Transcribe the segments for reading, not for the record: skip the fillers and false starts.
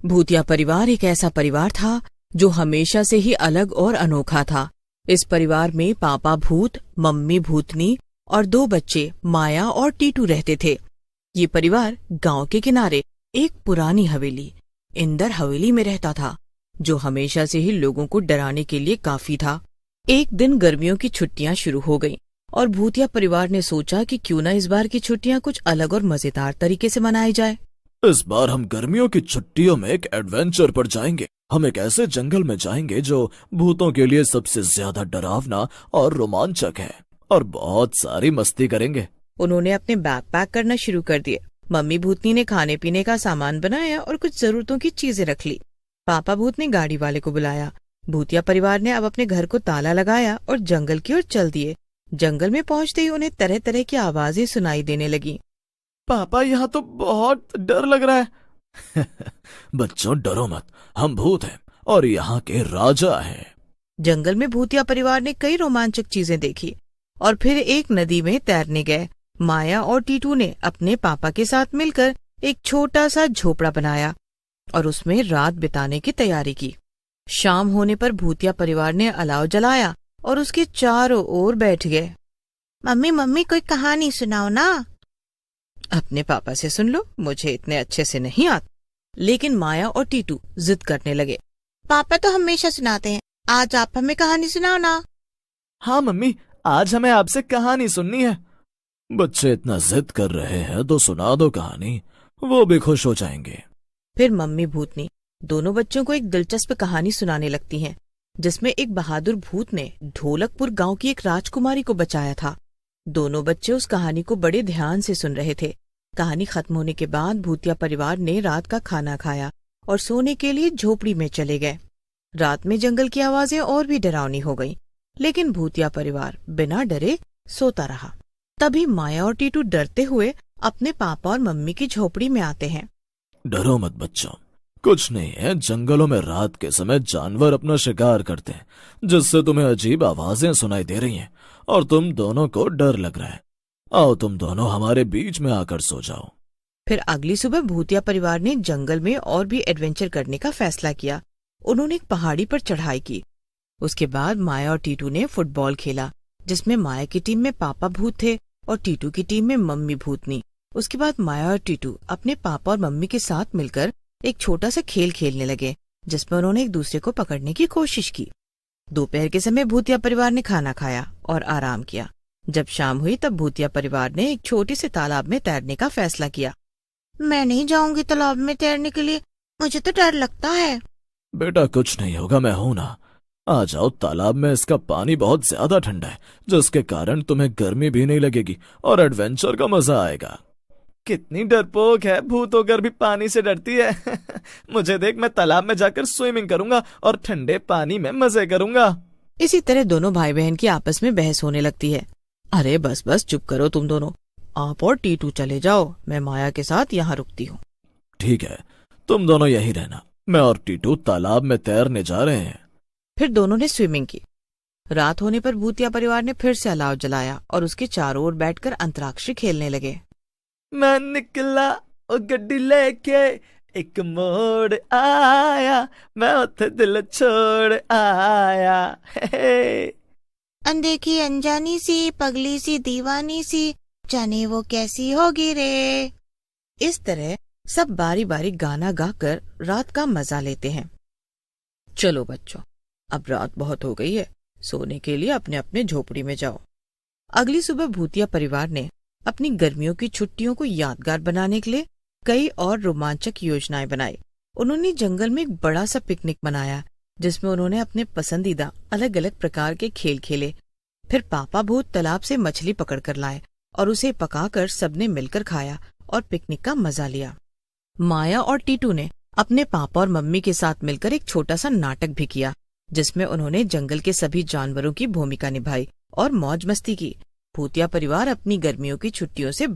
भूतिया परिवार एक ऐसा परिवार था जो हमेशा से ही अलग और अनोखा था। इस परिवार में पापा भूत, मम्मी भूतनी और 2 बच्चे माया और टीटू रहते थे। ये परिवार गांव के किनारे एक पुरानी हवेली इंदर हवेली में रहता था, जो हमेशा से ही लोगों को डराने के लिए काफी था। एक दिन गर्मियों की छुट्टियां शुरू हो गईं और भूतिया परिवार ने सोचा कि क्यों न इस बार की छुट्टियां कुछ अलग और मजेदार तरीके से मनाई जाए। इस बार हम गर्मियों की छुट्टियों में एक एडवेंचर पर जाएंगे। हम एक ऐसे जंगल में जाएंगे जो भूतों के लिए सबसे ज्यादा डरावना और रोमांचक है, और बहुत सारी मस्ती करेंगे। उन्होंने अपने बैग पैक करना शुरू कर दिए। मम्मी भूतनी ने खाने पीने का सामान बनाया और कुछ जरूरतों की चीजें रख ली। पापा भूत ने गाड़ी वाले को बुलाया। भूतिया परिवार ने अब अपने घर को ताला लगाया और जंगल की ओर चल दिए। जंगल में पहुंचते ही उन्हें तरह तरह की आवाजें सुनाई देने लगी। पापा, यहाँ तो बहुत डर लग रहा है। बच्चों, डरो मत, हम भूत हैं और यहाँ के राजा हैं। जंगल में भूतिया परिवार ने कई रोमांचक चीजें देखी और फिर एक नदी में तैरने गए। माया और टीटू ने अपने पापा के साथ मिलकर एक छोटा सा झोपड़ा बनाया और उसमें रात बिताने की तैयारी की। शाम होने पर भूतिया परिवार ने अलाव जलाया और उसके चारों ओर बैठ गए। मम्मी मम्मी, कोई कहानी सुनाओ ना। अपने पापा से सुन लो, मुझे इतने अच्छे से नहीं आता। लेकिन माया और टीटू जिद करने लगे। पापा तो हमेशा सुनाते हैं, आज आप हमें कहानी सुनाओ ना। हाँ मम्मी, आज हमें आपसे कहानी सुननी है। बच्चे इतना जिद कर रहे हैं तो सुना दो कहानी, वो भी खुश हो जाएंगे। फिर मम्मी भूतनी दोनों बच्चों को एक दिलचस्प कहानी सुनाने लगती हैं, जिसमें एक बहादुर भूत ने ढोलकपुर गांव की एक राजकुमारी को बचाया था। दोनों बच्चे उस कहानी को बड़े ध्यान से सुन रहे थे। कहानी खत्म होने के बाद भूतिया परिवार ने रात का खाना खाया और सोने के लिए झोपड़ी में चले गए। रात में जंगल की आवाजें और भी डरावनी हो गईं, लेकिन भूतिया परिवार बिना डरे सोता रहा। तभी माया और टीटू डरते हुए अपने पापा और मम्मी की झोपड़ी में आते हैं। डरो मत बच्चों, कुछ नहीं है। जंगलों में रात के समय जानवर अपना शिकार करते हैं, जिससे तुम्हें अजीब आवाजें सुनाई दे रही हैं और तुम दोनों को डर लग रहा है। आओ तुम दोनों हमारे बीच में आकर सो जाओ। फिर अगली सुबह भूतिया परिवार ने जंगल में और भी एडवेंचर करने का फैसला किया। उन्होंने एक पहाड़ी पर चढ़ाई की। उसके बाद माया और टीटू ने फुटबॉल खेला, जिसमें माया की टीम में पापा भूत थे और टीटू की टीम में मम्मी भूतनी। उसके बाद माया और टीटू अपने पापा और मम्मी के साथ मिलकर एक छोटा सा खेल खेलने लगे, जिसमें उन्होंने एक दूसरे को पकड़ने की कोशिश की। दोपहर के समय भूतिया परिवार ने खाना खाया और आराम किया। जब शाम हुई तब भूतिया परिवार ने एक छोटे से तालाब में तैरने का फैसला किया। मैं नहीं जाऊंगी तालाब में तैरने के लिए, मुझे तो डर लगता है। बेटा, कुछ नहीं होगा, मैं हूं ना। आ जाओ तालाब में, इसका पानी बहुत ज्यादा ठंडा है, जिसके कारण तुम्हें गर्मी भी नहीं लगेगी और एडवेंचर का मजा आएगा। कितनी डरपोक है, भूत होकर भी पानी से डरती है। मुझे देख, मैं तालाब में जाकर स्विमिंग करूंगा और ठंडे पानी में मजे करूंगा। इसी तरह दोनों भाई बहन की आपस में बहस होने लगती है। अरे बस बस चुप करो तुम दोनों, आप और टीटू चले जाओ, मैं माया के साथ यहाँ रुकती हूँ। ठीक है, तुम दोनों यहीं रहना, मैं और टीटू तालाब में तैरने जा रहे हैं। फिर दोनों ने स्विमिंग की। रात होने पर भूतिया परिवार ने फिर से अलाव जलाया और उसके चारों ओर बैठकर अंतराक्षरी खेलने लगे। मैं निकला ओ गड्डी लेके, एक मोड़ आया, मैं उथे दिल छोड़ आया। अनदेखी अनजानी सी, पगली सी, दीवानी सी, जाने वो कैसी होगी रे। इस तरह सब बारी बारी गाना गाकर रात का मजा लेते हैं। चलो बच्चों, अब रात बहुत हो गई है, सोने के लिए अपने अपने झोपड़ी में जाओ। अगली सुबह भूतिया परिवार ने अपनी गर्मियों की छुट्टियों को यादगार बनाने के लिए कई और रोमांचक योजनाएं बनाई। उन्होंने जंगल में एक बड़ा सा पिकनिक मनाया, जिसमें उन्होंने अपने पसंदीदा अलग अलग प्रकार के खेल खेले। फिर पापा भूत तालाब से मछली पकड़ कर लाए और उसे पकाकर सबने मिलकर खाया और पिकनिक का मजा लिया। माया और टीटू ने अपने पापा और मम्मी के साथ मिलकर एक छोटा सा नाटक भी किया, जिसमें उन्होंने जंगल के सभी जानवरों की भूमिका निभाई और मौज मस्ती की। भूतिया परिवार अपनी गर्मियों की छुट्टियों से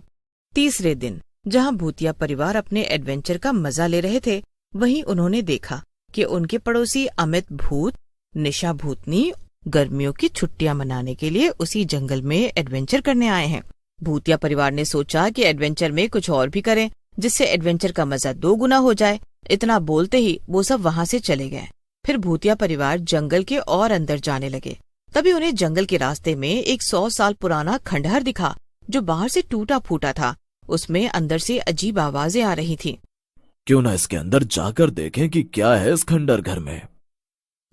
तीसरे दिन, जहां भूतिया परिवार अपने एडवेंचर का मजा ले रहे थे, वहीं उन्होंने देखा कि उनके पड़ोसी अमित भूत, निशा भूतनी गर्मियों की छुट्टियां मनाने के लिए उसी जंगल में एडवेंचर करने आए हैं। भूतिया परिवार ने सोचा कि एडवेंचर में कुछ और भी करें, जिससे एडवेंचर का मजा 2 गुना हो जाए। इतना बोलते ही वो सब वहाँ से चले गए। फिर भूतिया परिवार जंगल के और अंदर जाने लगे। तभी उन्हें जंगल के रास्ते में एक 100 साल पुराना खंडहर दिखा, जो बाहर से टूटा फूटा था। उसमें अंदर से अजीब आवाजें आ रही थी। क्यों ना इसके अंदर जाकर देखें कि क्या है इस खंडहर घर में।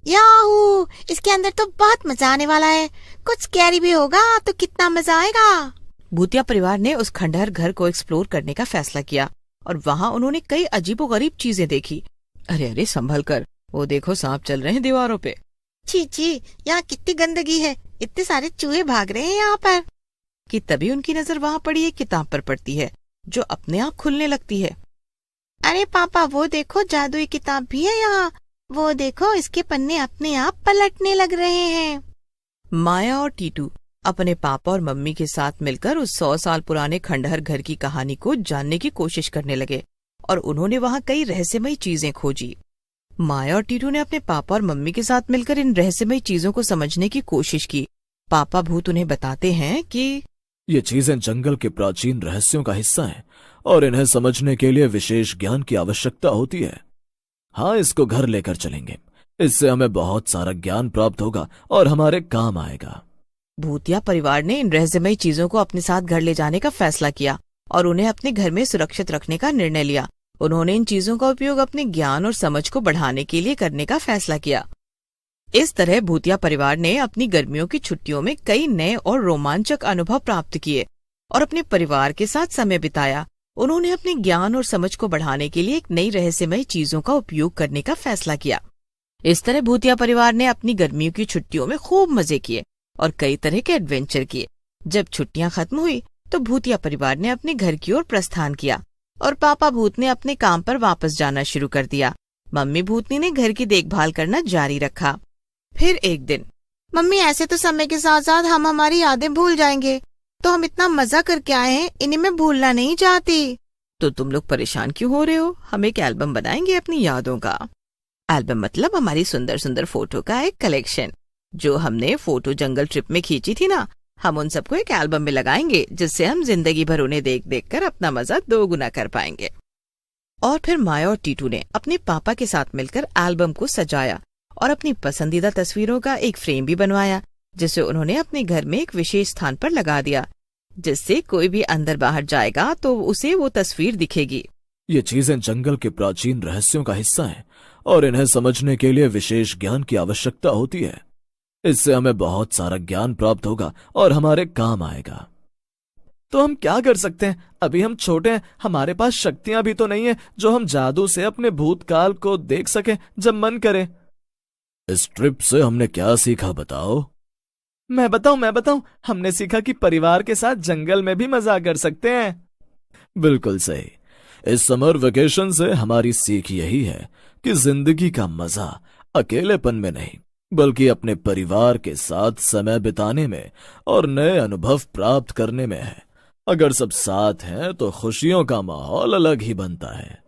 याहू, इसके अंदर तो बहुत मजा आने वाला है। कुछ स्कैरी भी होगा तो कितना मजा आएगा। भूतिया परिवार ने उस खंडहर घर को एक्सप्लोर करने का फैसला किया और वहाँ उन्होंने कई अजीबोगरीब चीजें देखी। अरे अरे संभल कर, वो देखो सांप चल रहे हैं दीवारों पे। छी छी, यहाँ कितनी गंदगी है, इतने सारे चूहे भाग रहे हैं यहाँ पर। कि तभी उनकी नजर वहाँ पड़ी एक किताब पर पड़ती है, जो अपने आप खुलने लगती है। अरे पापा, वो देखो जादुई किताब भी है यहाँ। वो देखो, इसके पन्ने अपने आप पलटने लग रहे हैं। माया और टीटू अपने पापा और मम्मी के साथ मिलकर उस 100 साल पुराने खंडहर घर की कहानी को जानने की कोशिश करने लगे और उन्होंने वहाँ कई रहस्यमयी चीजें खोजी। माया और टीटू ने अपने पापा और मम्मी के साथ मिलकर इन रहस्यमयी चीजों को समझने की कोशिश की। पापा भूत उन्हें बताते हैं कि ये चीजें जंगल के प्राचीन रहस्यों का हिस्सा हैं और इन्हें समझने के लिए विशेष ज्ञान की आवश्यकता होती है। हाँ, इसको घर लेकर चलेंगे, इससे हमें बहुत सारा ज्ञान प्राप्त होगा और हमारे काम आएगा। भूतिया परिवार ने इन रहस्यमयी चीजों को अपने साथ घर ले जाने का फैसला किया और उन्हें अपने घर में सुरक्षित रखने का निर्णय लिया। उन्होंने इन चीजों का उपयोग अपने ज्ञान और समझ को बढ़ाने के लिए करने का फैसला किया। इस तरह भूतिया परिवार ने अपनी गर्मियों की छुट्टियों में कई नए और रोमांचक अनुभव प्राप्त किए और अपने परिवार के साथ समय बिताया। उन्होंने अपने ज्ञान और समझ को बढ़ाने के लिए एक नई रहस्यमयी चीजों का उपयोग करने का फैसला किया। इस तरह भूतिया परिवार ने अपनी गर्मियों की छुट्टियों में खूब मजे किए और कई तरह के एडवेंचर किए। जब छुट्टियां खत्म हुई तो भूतिया परिवार ने अपने घर की ओर प्रस्थान किया और पापा भूत ने अपने काम पर वापस जाना शुरू कर दिया। मम्मी भूतनी ने घर की देखभाल करना जारी रखा। फिर एक दिन, मम्मी, ऐसे तो समय के साथ साथ हम हमारी यादें भूल जाएंगे, तो हम इतना मजा करके आए हैं, इन्हें मैं भूलना नहीं चाहती। तो तुम लोग परेशान क्यों हो रहे हो? हम एक एल्बम बनाएंगे अपनी यादों का। एल्बम मतलब हमारी सुंदर सुंदर फोटो का एक कलेक्शन। जो हमने फोटो जंगल ट्रिप में खींची थी ना, हम उन सबको एक एल्बम में लगाएंगे, जिससे हम जिंदगी भर उन्हें देख देख कर अपना मजा 2 गुना कर पाएंगे। और फिर माया और टीटू ने अपने पापा के साथ मिलकर एल्बम को सजाया और अपनी पसंदीदा तस्वीरों का एक फ्रेम भी बनवाया, जिसे उन्होंने अपने घर में एक विशेष स्थान पर लगा दिया, जिससे कोई भी अंदर बाहर जाएगा तो उसे वो तस्वीर दिखेगी। ये चीजें जंगल के प्राचीन रहस्यों का हिस्सा हैं और इन्हें समझने के लिए विशेष ज्ञान की आवश्यकता होती है। इससे हमें बहुत सारा ज्ञान प्राप्त होगा और हमारे काम आएगा। तो हम क्या कर सकते हैं? अभी हम छोटे हैं, हमारे पास शक्तियां भी तो नहीं है जो हम जादू से अपने भूतकाल को देख सकें जब मन करे। इस ट्रिप से हमने क्या सीखा बताओ? मैं बताऊं। हमने सीखा कि परिवार के साथ जंगल में भी मजा कर सकते हैं। बिल्कुल सही। इस समर वेकेशन से हमारी सीख यही है कि जिंदगी का मजा अकेलेपन में नहीं, बल्कि अपने परिवार के साथ समय बिताने में और नए अनुभव प्राप्त करने में है। अगर सब साथ हैं तो खुशियों का माहौल अलग ही बनता है।